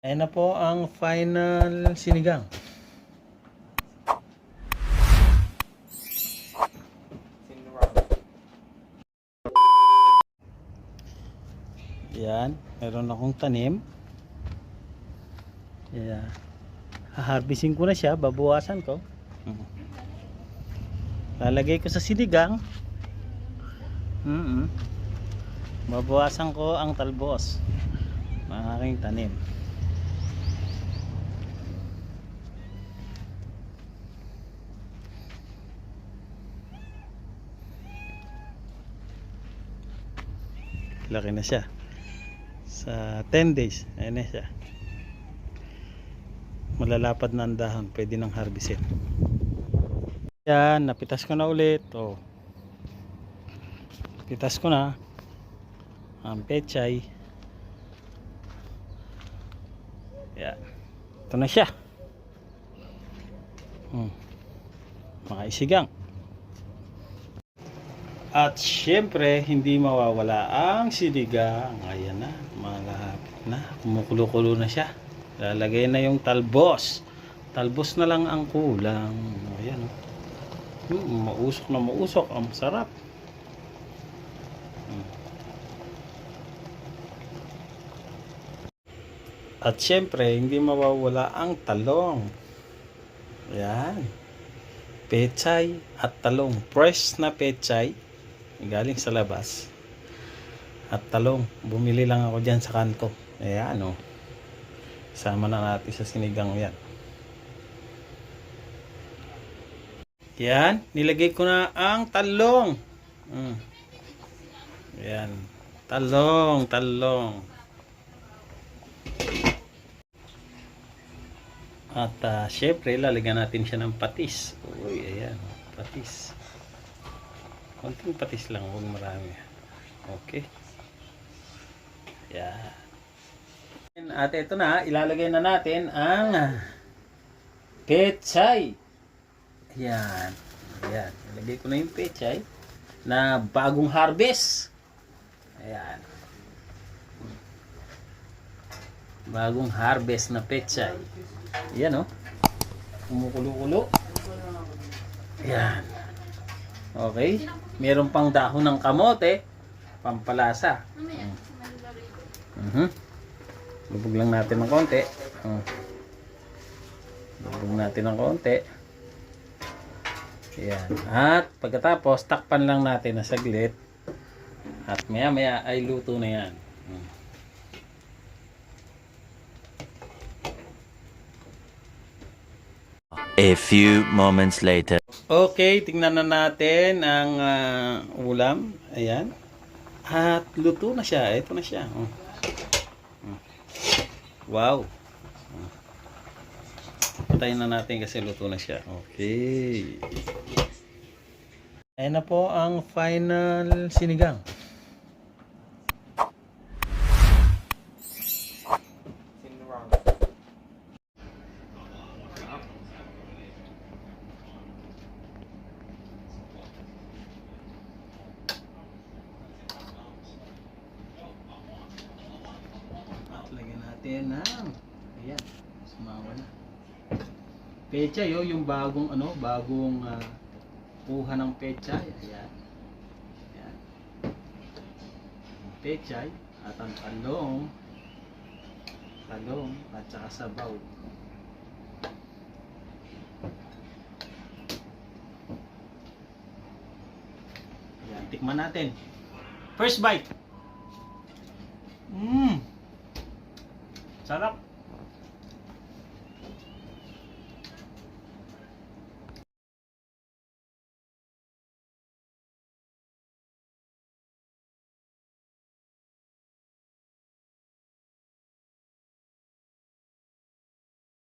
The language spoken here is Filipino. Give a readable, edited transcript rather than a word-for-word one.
Ayan na po ang final sinigang. Yan, meron akong tanim. Yeah. Haharbisin ko na siya, babawasan ko. Lalagay ko sa sinigang. Babawasan ko ang talbos ng aking tanim. Laki na siya. Sa 10 days, ayan na siya. Malalapad na ang dahon, pwede nang harbisin. Yan, napitas ko na ulit. Oh. Pitas ko na ang pechay. Yan. Ito na siya. Mga isigang. At syempre, hindi mawawala ang sinigang. Ayan na, malapit na. Kumukulo-kulo na siya. Lalagay na yung talbos. Talbos na lang ang kulang. Ayan. Mausok na mausok. Ang sarap. At syempre, hindi mawawala ang talong. Ayan. Pechay at talong. Fresh na pechay. Galing sa labas. At talong. Bumili lang ako dyan sa kanto. Ayan o. Sama na natin sa sinigang yan. Yan. Nilagay ko na ang talong. Ayan. Talong. Talong. At syempre, lalagyan natin siya ng patis. Uy, ayan. Patis. Konting patis lang, huwag marami. Okay. Yan. At ito na, ilalagay na natin ang pechay. Yan. Ayan. Ilagay ko na yung pechay na bagong harvest. Ayan. Bagong harvest na pechay. Ayan o. Kumukulo-kulo. Ayan. Okay. Meron pang dahon ng kamote. Pampalasa. Lubog lang natin ng konti. Lubog natin ng konti. Ayan. At pagkatapos, takpan lang natin na saglit. At maya maya ay luto na yan. A few moments later. Okay, tingnan na natin ang ulam. Ayan. At luto na siya. Ito na siya. Wow. Patayin na natin kasi luto na siya. Okay. Ayan na po ang final sinigang. Lagyan natin ng ayan, sumawa na. Pechay yung bagong kuha ng pechay. Ayan. Ayan. Pechay at ang talong at saka sabaw. Ayan, tikman natin. First bite. Sarap.